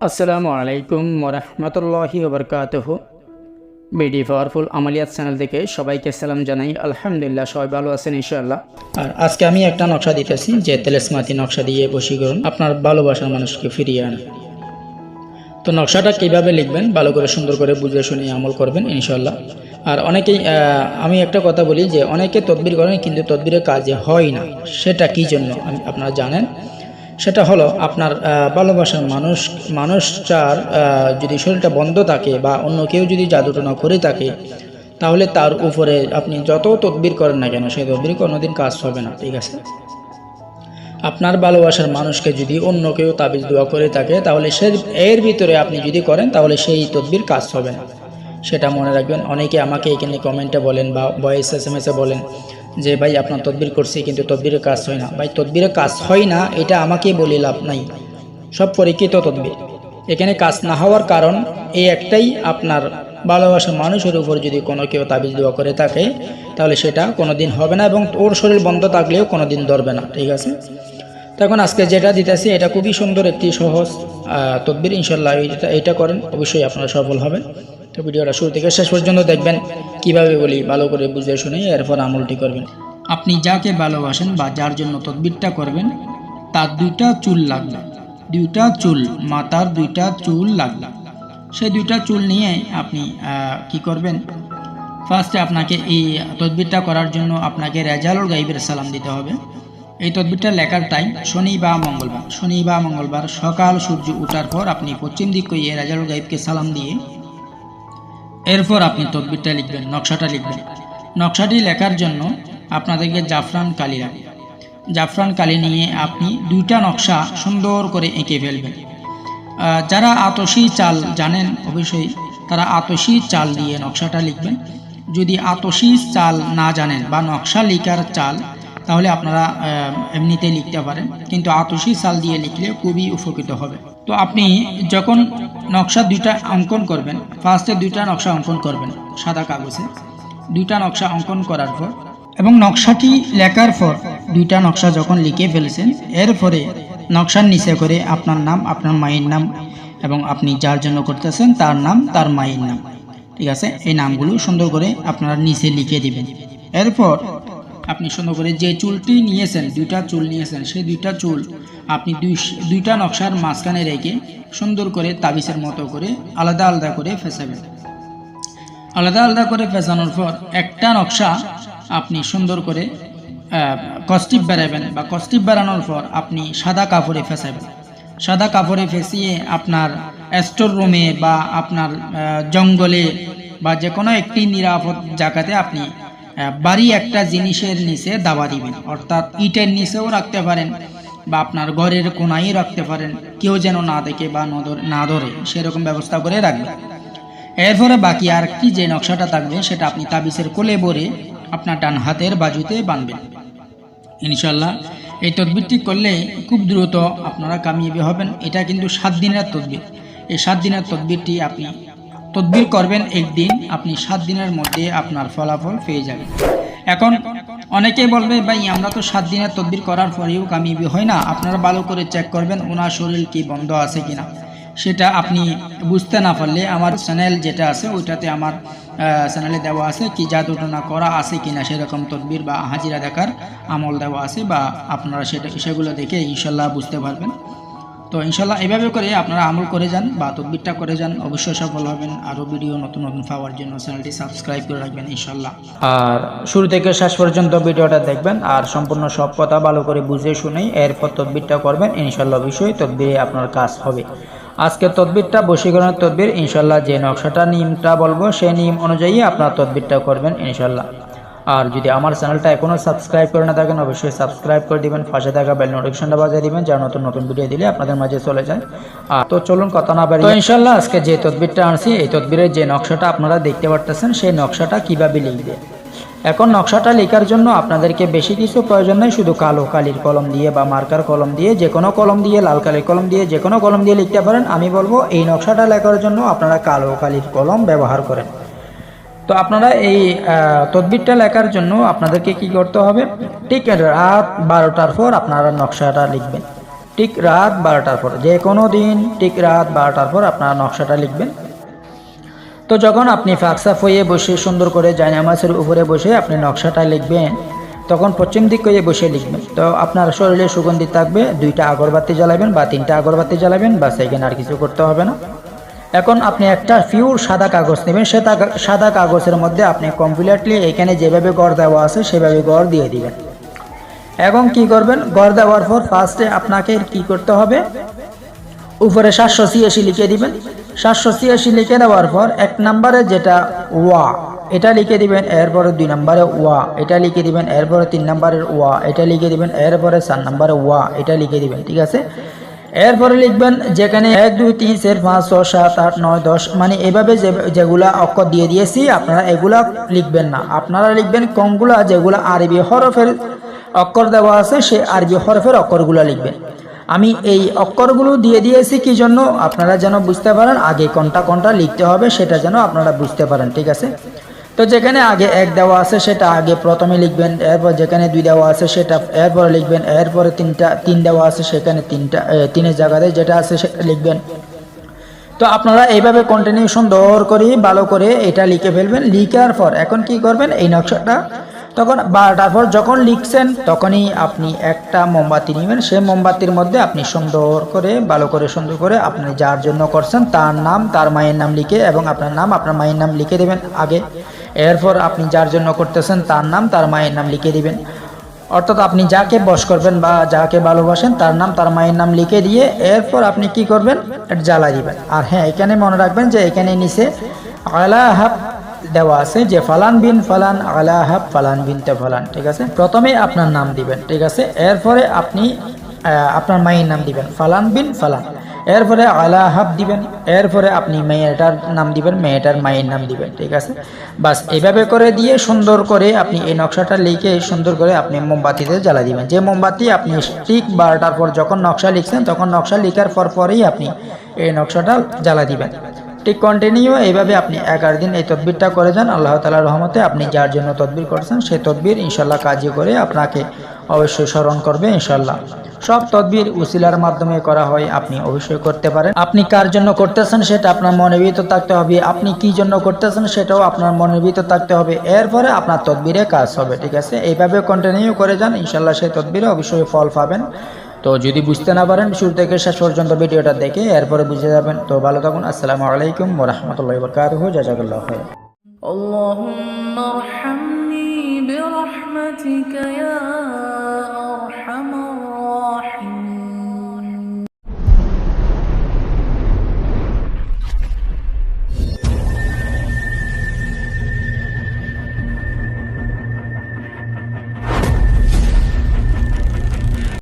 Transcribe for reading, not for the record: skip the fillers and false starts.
আসসালামু আলাইকুম ওরহমতুল্লাহি ওবরকাতুহু। বিডি পাওয়ারফুল আমালিয়াত চ্যানেল থেকে সবাইকে সালাম জানাই। আলহামদুলিল্লাহ, সবাই ভালো আছেন ইনশাআল্লাহ। আর আজকে আমি একটা নকশা দিতেছি যে তেলেসমাতি নকশা দিয়ে বশীকরণ, আপনার ভালোবাসার মানুষকে ফিরিয়ে আনা। তো নকশাটা কীভাবে লিখবেন ভালো করে সুন্দর করে বুঝে শুনে আমল করবেন ইনশাআল্লাহ। আর অনেকেই আমি একটা কথা বলি যে অনেকে তদবির করেন কিন্তু তদবিরের কাজে হয় না। সেটা কী জন্য আপনারা জানেন? সেটা হলো আপনার ভালোবাসার মানুষটার যদি শরীরটা বন্ধ থাকে বা অন্য কেউ যদি জাদুটনা করে থাকে, তাহলে তার উপরে আপনি যত তদবির করেন না কেন সেই তদবির কোনোদিন কাজ হবে না। ঠিক আছে, আপনার ভালোবাসার মানুষকে যদি অন্য কেউ তাবিজ দোয়া করে থাকে তাহলে এর ভিতরে আপনি যদি করেন তাহলে সেই তদবির কাজ হবে না। সেটা মনে রাখবেন। অনেকে আমাকে এখানে কমেন্টে বলেন বা ভয়েস SMS-এ বলেন যে ভাই আপনার তদবির করছি কিন্তু তদবিরের কাজ হয় না। ভাই তদবিরের কাজ হয় না এটা আমাকে বলে লাভ নাই, সব পরীক্ষিত তদবির। এখানে কাজ না হওয়ার কারণ এই একটাই, আপনার ভালোবাসার মানুষের উপর যদি কোনো কেউ তাবিজ দোয়া করে থাকে তাহলে সেটা কোনো দিন হবে না এবং ওর শরীর বন্ধ থাকলেও কোনো দিন ধরবে না। ঠিক আছে, তখন আজকে যেটা দিতেছি এটা খুবই সুন্দর একটি সহজ তদবির। ইনশাল্লাহ এটা করেন, অবশ্যই আপনারা সফল হবেন। তো ভিডিওটা শুরু থেকে শেষ পর্যন্ত দেখবেন, কিভাবে বলি ভালো করে বুঝে শুনে এরপর আমলটি করবেন। আপনি যাকে ভালোবাসেন বা যার জন্য তদবিরটা করবেন তার দুইটা চুল লাগবে, দুইটা চুল, মাথার দুইটা চুল লাগবে। সেই দুইটা চুল নিয়ে আপনি কি করবেন, ফার্স্টে আপনাকে এই তদবিরটা করার জন্য আপনাকে রেজালুল গাইবের সালাম দিতে হবে। এই তদবিরটা লেখার টাইম শনি বা মঙ্গলবার সকাল সূর্য ওঠার পর আপনি পশ্চিম দিক করে রেজালুল গাইবকে সালাম দিয়ে এরপর আপনি তদবিরটা লিখবেন, নকশাটা লিখবেন। নকশাটি লেখার জন্য আপনাদেরকে জাফরান কালি লাগবে। জাফরান কালি নিয়ে আপনি দুইটা নকশা সুন্দর করে এঁকে ফেলবেন। যারা আতশি চাল জানেন অবশ্যই তারা আতশি চাল দিয়ে নকশাটা লিখবেন। যদি আতশি চাল না জানেন বা নকশা লিখার চাল, তাহলে আপনারা এমনিতে লিখতে পারেন, কিন্তু আতশি চাল দিয়ে লিখলে খুবই উপকৃত হবে। তো আপনি যখন নকশা দুইটা অঙ্কন করবেন, ফার্স্টে দুইটা নকশা অঙ্কন করবেন সাদা কাগজে। দুইটা নকশা অঙ্কন করার পর এবং নকশাটি লেখার পর দুইটা নকশা যখন লিখে ফেলেছেন, এরপরে নকশার নিচে করে আপনার নাম, আপনার মায়ের নাম এবং আপনি যার জন্য করতেছেন তার নাম, তার মায়ের নাম। ঠিক আছে, এই নামগুলো সুন্দর করে আপনারা নিচে লিখে দিবেন। এরপর আপনি সুন্দর করে যে চুলটি নিয়েছেন, দুইটা চুল নিয়েছেন, সেই দুইটা চুল আপনি দুইটা নকশার মাঝখানে রেখে সুন্দর করে তাবিজের মতো করে আলাদা আলাদা করে ফেঁচাবেন। আলাদা আলাদা করে ফেঁচানোর পর একটা নকশা আপনি সুন্দর করে কস্টিপ বেড়াবেন বা কস্টিপ বেড়ানোর পর আপনি সাদা কাপড়ে ফেঁচাবেন। সাদা কাপড়ে ফেঁচিয়ে আপনার স্টোর রুমে বা আপনার জঙ্গলে বা যে কোনো একটি নিরাপদ জায়গাতে আপনি বাড়ি একটা জিনিসের নিচে দাবা দিবেন, অর্থাৎ ইটের নিচেও রাখতে পারেন বা আপনার ঘরের কোনায় রাখতে পারেন, কেউ যেন না দেখে বা না ধরে সেরকম ব্যবস্থা করে রাখবেন। এরপরে বাকি আর কি যে নকশাটা থাকবে সেটা আপনি তাবিজের কোলে ভরে আপনার ডান হাতের বাজুতে বাঁধবেন। ইনশাল্লাহ এই তদবিরটি করলে খুব দ্রুত আপনারা কামিয়াবি হবেন। এটা কিন্তু 7 দিনের তদবির। এই 7 দিনের তদবিরটি আপনি তদবির করবেন একদিন, আপনি 7 দিনের মধ্যে আপনার ফলাফল পেয়ে যাবেন। এখন অনেকেই বলবে ভাই আমরা তো 7 দিনের তদবির করার পরেও কামিয়াবি হয় না। আপনারা ভালো করে চেক করবেন ওনার শরীর কি বন্ধ আছে কিনা। সেটা আপনি বুঝতে না পারলে আমার চ্যানেল যেটা আছে ওইটাতে আমার চ্যানেলে দেওয়া আছে কি জাদুটনা করা আছে কিনা সেরকম তদবির বা হাজিরা দেখার আমল দেওয়া আছে, বা আপনারা সেগুলো দেখে ইনশাল্লাহ বুঝতে পারবেন। তো ইনশাল্লাহ এভাবে করে আপনারা আমল করে যান বা তদবিরটা করে যান, অবশ্যই সফল হবেন। আরও ভিডিও নতুন নতুন পাওয়ার জন্য চ্যানেলটি সাবস্ক্রাইব করে রাখবেন ইনশাল্লাহ। আর শুরু থেকে শেষ পর্যন্ত ভিডিওটা দেখবেন আর সম্পূর্ণ সব কথা ভালো করে বুঝে শুনেই এরপর তদবিরটা করবেন ইনশাল্লাহ। অবশ্যই তদবিরে আপনার কাজ হবে। আজকে তদবিরটা বশীকরণের তদবির। ইনশাল্লাহ যে নকশাটা নিয়মটা বলবো সেই নিয়ম অনুযায়ী আপনার তদবিরটা করবেন ইনশাল্লাহ। আর যদি আমার চ্যানেলটা এখনও সাবস্ক্রাইব করে না থাকেন অবশ্যই সাবস্ক্রাইব করে দিবেন, পাশে থাকা বেল নোটিফিকেশনটা বাজিয়ে দিবেন যা নতুন নতুন ভিডিও দিলে আপনাদের মাঝে চলে যায়। আর তো চলুন কথা না বাড়িয়ে ইনশাল্লাহ আজকে যে তদবিরটা আনছি এই তদবিরের যে নকশাটা আপনারা দেখতে পারতেছেন সেই নকশাটা কিভাবে লিখবে। এখন নকশাটা লেখার জন্য আপনাদেরকে বেশি কিছু প্রয়োজন নেই, শুধু কালো কালির কলম দিয়ে বা মার্কার কলম দিয়ে, যে কোনো কলম দিয়ে, লাল কালির কলম দিয়ে, যে কোনো কলম দিয়ে লিখতে পারেন। আমি বলবো এই নকশাটা লেখার জন্য আপনারা কালো কালির কলম ব্যবহার করেন। তো আপনারা এই তদবিরটা লেখার জন্য আপনাদেরকে কি করতে হবে, ঠিক রাত 12টার পর আপনারা নকশাটা লিখবেন। ঠিক রাত 12টার পর, যে কোনো দিন ঠিক রাত 12টার পর আপনারা নকশাটা লিখবেন। তো যখন আপনি ফাঁকসাফ হয়ে বসে সুন্দর করে জায়নামাজের উপরে বসে আপনি নকশাটা লিখবেন, তখন পশ্চিম দিক হয়ে বসে লিখবেন। তো আপনার শরীরে সুগন্ধি থাকবে, 2টা আগরবাতি জ্বালাবেন বা 3টা আগরবাতি জ্বালাবেন, বাস এখানে আর কিছু করতে হবে না। এখন আপনি একটা পিওর সাদা কাগজ নেবেন, সে সাদা কাগজের মধ্যে আপনি কমপ্লিটলি এখানে যেভাবে গড় দেওয়া আছে সেভাবে গড় দিয়ে দিবেন। এবং কি করবেন, গড় দেওয়ার পর ফার্স্টে আপনাকে কি করতে হবে, উপরে 786 লিখে দিবেন। 786 লিখে দেওয়ার পর 1 নম্বরে যেটা ওয়া এটা লিখে দিবেন, এরপরে 2 নম্বরে ওয়া এটা লিখে দিবেন, এরপরে 3 নম্বরের ওয়া এটা লিখে দিবেন, এরপরে 4 নম্বরে ওয়া এটা লিখে দিবেন, ঠিক আছে। এরপরে লিখবেন যেখানে 1 2 3 4 5 6 7 8 9 10 মানে এভাবে যেগুলা অক্ষর দিয়ে দিয়েছি আপনারা এগুলা লিখবেন না, আপনারা লিখবেন কোনগুলা যেগুলা আরবি হরফের অক্ষর দেওয়া আছে সেই আরবি হরফের অক্ষরগুলো লিখবেন। আমি এই অক্ষরগুলো দিয়ে দিয়েছি কি জন্য, আপনারা যেন বুঝতে পারেন আগে কোনটা কোনটা লিখতে হবে সেটা যেন আপনারা বুঝতে পারেন, ঠিক আছে। তো যেখানে আগে 1 দেওয়া আছে সেটা আগে প্রথমে লিখবেন, এরপর যেখানে 2 দেওয়া আছে সেটা এরপরে লিখবেন, এরপরে 3 দেওয়া আছে সেখানে 3এর জায়গাতে যেটা আছে সেটা লিখবেন। তো আপনারা এইভাবে কন্টিনিউ সুন্দর করে ভালো করে এটা লিখে ফেলবেন। লিখার পর এখন কি করবেন, এই নকশাটা তখন 12টার পর যখন লিখছেন তখনই আপনি একটা মোমবাতি নেবেন, সেই মোমবাতির মধ্যে আপনি সুন্দর করে ভালো করে সুন্দর করে আপনি যার জন্য করছেন তার নাম তার মায়ের নাম লিখে এবং আপনার নাম আপনার মায়ের নাম লিখে দেবেন আগে। এরপর আপনি যার জন্য করতেছেন তার নাম তার মায়ের নাম লিখে দিবেন, অর্থাৎ আপনি যাকে বশ করবেন বা যাকে ভালোবাসেন তার নাম তার মায়ের নাম লিখে দিয়ে এরপর আপনি কি করবেন, এটা জ্বালা দিবেন। আর হ্যাঁ, এখানে মনে রাখবেন যে এখানে নিচে আলা হাব দেওয়া আছে যে ফালান বিন ফালান আলা হাব ফালান বিনতে ফালান, ঠিক আছে। প্রথমে আপনার নাম দিবেন, ঠিক আছে, এরপরে আপনি আপনার মায়ের নাম দিবেন ফালান বিন ফালান, এরপরে আলা হাব দিবেন, এরপরে আপনি মেয়েটার নাম দিবেন, মেয়েটার মায়ের নাম দিবেন, ঠিক আছে। বাস এইভাবে করে দিয়ে সুন্দর করে আপনি এই নকশাটা লিখে সুন্দর করে আপনি মোমবাতিতে জ্বালা দিবেন। যে মোমবাতি আপনি ঠিক 12টার পর যখন নকশা লিখছেন তখন নকশা লিখার পরেই আপনি এই নকশাটা জ্বালা দিবেন। ঠিক কন্টিনিউ এইভাবে আপনি 11 দিন এই তদবিরটা করে যান। আল্লাহ তাআলার রহমতে আপনি যার জন্য তদবির করছেন সেই তদবির ইনশাল্লাহ কাজে করে আপনাকে অবশ্যই স্মরণ করবে ইনশাল্লাহ। সব তদবির উসিলার মাধ্যমে করা হয়, আপনি অবশ্যই করতে পারেন। আপনি কার জন্য করতেছেন সেটা আপনার মনের ভিতর থাকতে হবে, আপনি কি জন্য করতেছেন সেটাও আপনার মনের ভিতর থাকতে হবে, এরপরে আপনার তদবিরে কাজ হবে, ঠিক আছে। এইভাবে কন্টিনিউ করে যান, ইনশাল্লাহ সেই তদবিরে অবশ্যই ফল পাবেন। তো যদি বুঝতে না পারেন শুরু থেকে শেষ পর্যন্ত ভিডিওটা দেখে এরপরে বুঝে যাবেন। তো ভালো থাকুন, আসসালামু আলাইকুম ওয়া রাহমাতুল্লাহি ওয়া বারাকাতুহু, জাযাকাল্লাহু খাইরান। اللهم ارحمني برحمتك يا